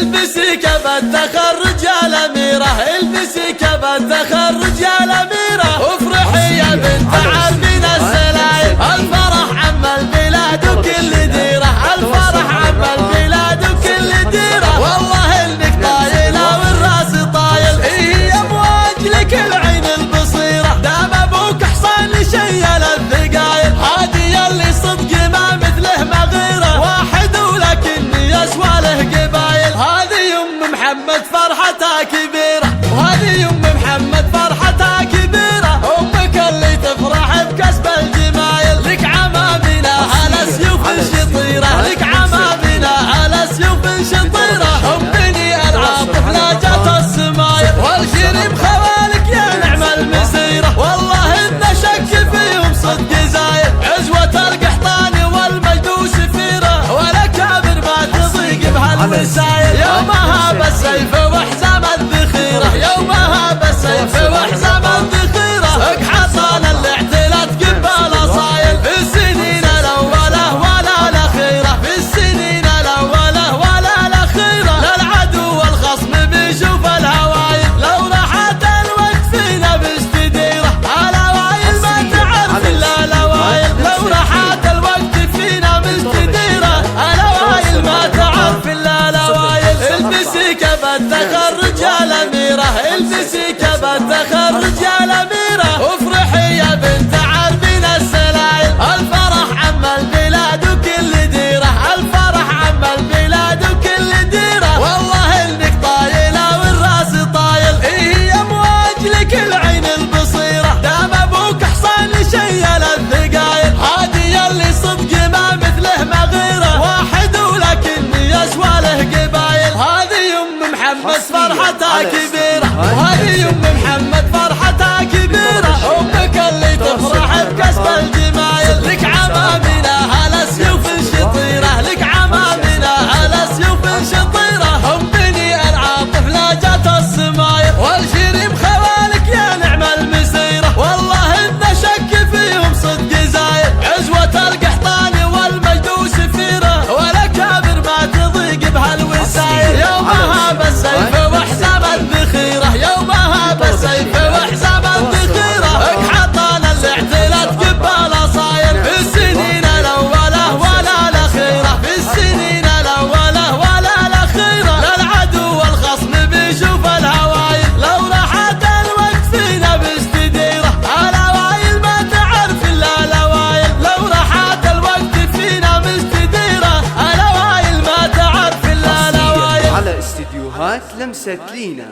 البسي كف التخرج يا الأميرة، البسي كف التخرج يا الأميرة، وافرحي يا بنت عربنا السلايل، الفرح عم البلاد وكل ديرة، الفرح عم البلاد وكل ديرة، والله انك طايلة والراس طايل، هي امواج لك العين البصيرة، دام ابوك حصان شيل الثقايل، هادي اللي صدق ما مثله مغيرة، واحد ولكن يسوى له قبايل، هذه ام محمد فرحتها كبيرة، وهذه ام محمد فرحتها كبيرة، امك اللي تفرح بكسب الجمايل، لك عمامنا على سيوف شطيرة، لك عمامنا على سيوف شطيرة، ام بني العاطف لا جات السمايل، والكريم خوالك يا نعم المسيرة، والله ان شك فيهم صدق زايد، عزوة القحطاني والمجد وسفيرة، ولا كابر ما تضيق بهالوسايل، يومها بالسيف وحزام الذخيرة، يومها بالسيف وحزام الذخيرة، اقحطان الاعتلات قبال اصايل، في السنين الاولى ولا الاخيرة، في السنين الاولى ولا الاخيرة، للعدو والخصم بيشوف الهوايل، لو راحت الوقت فينا بستديره، الاوايل ما تعرف الا الاوايل، لو راحت الوقت فينا بستديره، الاوايل ما تعرف الا الاوايل، البسي كف التخرج يا الأميرة، البسي كف التخرج يا الأميرة، وافرحي يا بنت عربنا السلايل، الفرح عم البلاد وكل ديرة، الفرح عم البلاد وكل ديرة، والله انك طايلة والراس طايل، هي امواج لك العين البصيرة، دام ابوك حصان شيل الثقايل، هادي اللي صدق ما مثله مغيرة، واحد ولكن يسوى له قبايل، هذه ام محمد فرحتها كبيرة، وهذه ام محمد فرحتها كبيرة، امك اللي تفرح بكسب الجمايل، لك عمامنا على سيوف شطيرة، لك عمامنا على سيوف شطيرة، ام بني العاطف لا جات السمايل، والكريم خوالك يا نعم المسيرة، والله ان شك فيهم صدق زايد، عزوة القحطاني والمجد وسفيرة، ولا كابر ما تضيق بهالوسايل، يومها بالسيف وحزام الذخيرة، يومها بالسيف وحزام الذخيرة، اقحطان الاعتلات قبال اصايل، في السنين الاولى ولا الاخيرة، في السنين الاولى ولا الاخيرة، للعدو والخصم بيشوف الهوايل، لو راحت الوقت فينا بستديره، الاوايل ما تعرف الا الاوايل، لو راحت الوقت فينا بستديره، الاوايل ما تعرف الا الاوايل. على استديوهات لمسة لينا.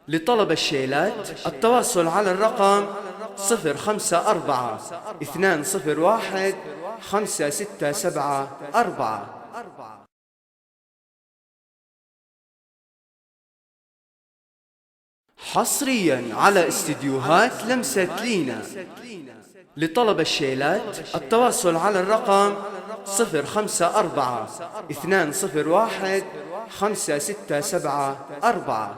لطلب الشيلات التواصل على الرقم 054 201 5674. حصريا على استديوهات لمسة لينا. لطلب الشيلات التواصل على الرقم 054 201 5674.